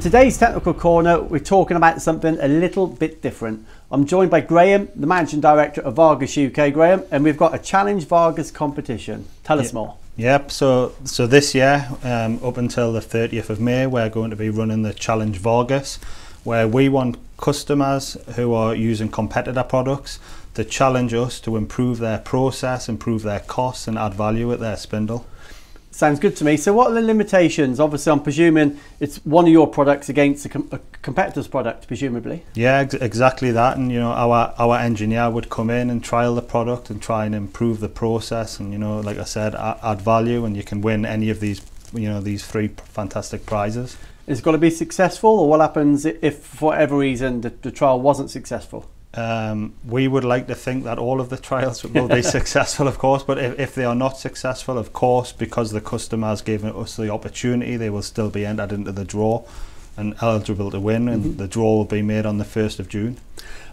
today's Technical Corner, we're talking about something a little bit different. I'm joined by Graham, the Managing Director of Vargus UK, Graham, and we've got a Challenge Vargus competition. Tell us more. Yep, so this year, up until the 30th of May, we're going to be running the Challenge Vargus, where we want customers who are using competitor products to challenge us to improve their process, improve their costs and add value at their spindle. Sounds good to me. So what are the limitations? Obviously, I'm presuming it's one of your products against a competitor's product, presumably. Yeah, exactly that. And, you know, our engineer would come in and trial the product and try and improve the process. And, you know, like I said, add value, and you can win any of these, you know, these 3 fantastic prizes. It's got to be successful, or what happens if, for whatever reason, the trial wasn't successful? We would like to think that all of the trials will be successful, of course, but if they are not successful, of course, because the customer has given us the opportunity, they will still be entered into the draw and eligible to win, and the draw will be made on the 1st of June.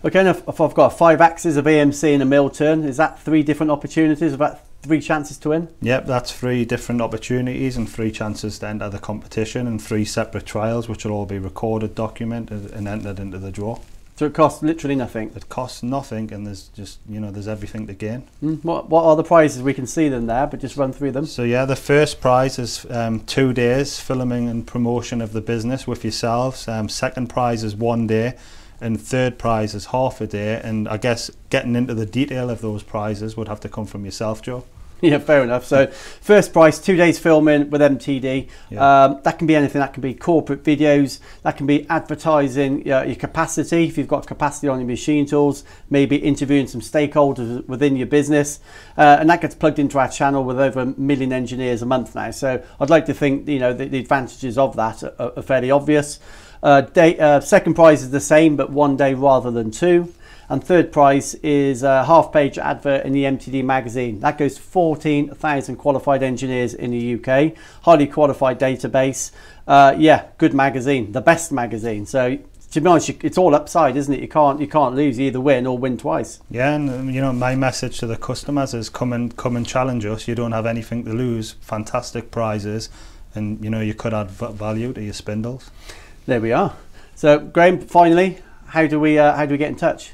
Okay, and if I've got 5 axes of EMC and a mill turn, is that 3 different opportunities, about 3 chances to win? Yep, that's 3 different opportunities and 3 chances to enter the competition, and 3 separate trials which will all be recorded, documented and entered into the draw. So it costs literally nothing? It costs nothing, and there's just, you know, there's everything to gain. What are the prizes? We can see them there, but just run through them. So yeah, the first prize is 2 days filming and promotion of the business with yourselves. Second prize is 1 day, and third prize is half a day. And I guess getting into the detail of those prizes would have to come from yourself, Joe. Yeah, fair enough. So first prize, 2 days filming with MTD. Yeah. That can be anything. That can be corporate videos. That can be advertising your capacity. If you've got capacity on your machine tools, maybe interviewing some stakeholders within your business. And that gets plugged into our channel with over 1 million engineers a month now. So I'd like to think, you know, the advantages of that are fairly obvious. Second prize is the same, but 1 day rather than 2. And third prize is a half-page advert in the MTD Magazine. That goes to 14,000 qualified engineers in the UK. Highly qualified database. Yeah, good magazine, the best magazine. So to be honest, it's all upside, isn't it? You can't lose. You either win or win twice. Yeah, and you know, my message to the customers is come and challenge us. You don't have anything to lose. Fantastic prizes, and you know, you could add value to your spindles. There we are. So Graham, finally, how do we get in touch?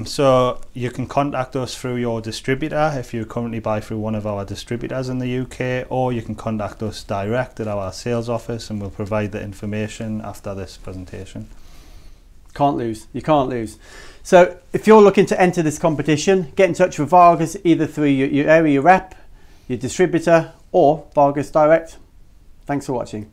So you can contact us through your distributor if you currently buy through one of our distributors in the UK, or you can contact us direct at our sales office, and we'll provide the information after this presentation. Can't lose. You can't lose. So if you're looking to enter this competition, get in touch with Vargus either through your area rep, your distributor, or Vargus Direct. Thanks for watching.